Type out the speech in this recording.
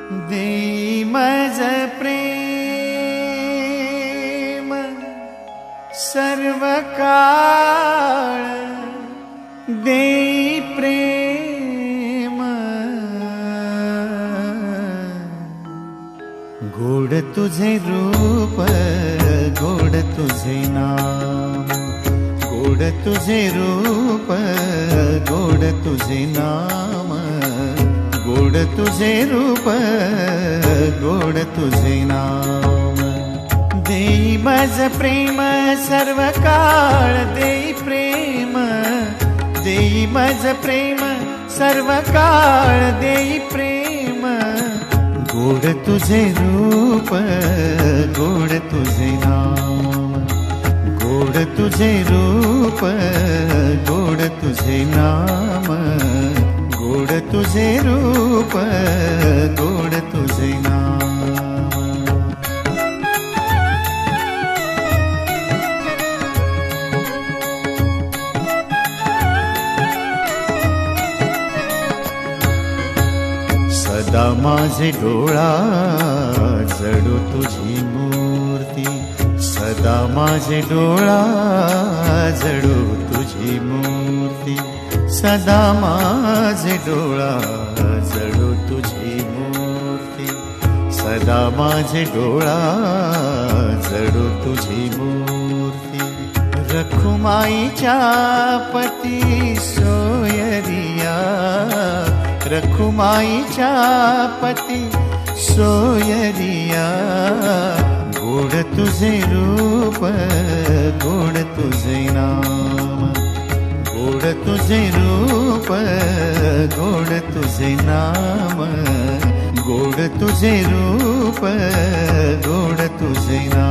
देई मज प्रेम सर्व काळ, देई प्रेम गोड तुझे रूप, गोड तुझे नाम, गोड तुझे रूप, गोड तुझे नाम, गोड तुझे रूप, गोड तुझे नाम. देई मज प्रेम सर्व काळ, देई प्रेम, देई मज प्रेम सर्व काळ, देई प्रेम गोड तुझे रूप, गोड तुझे नाम, गोड तुझे रूप, गोड तुझे नाम, गोड तुझे रूप, गोड तुझे नाम. सदा माझे डोळा जडू तुझी मूर्ती, सदा माझे डोळा जडू तुझी मूर्ती, सदा माझे डोळा जडू तुझी मूर्ती, सदा माझे डोळा जडू तुझी मूर्ती. रखुमाईच्या पती सोयरिया, रखुमाईच्या पती सोयरिया गोड तुझे रूप, गोड तुझे नाम, गोड तुझे रूप, गोड तुझे नाम, गोड तुझे रूप, गोड तुझे नाम.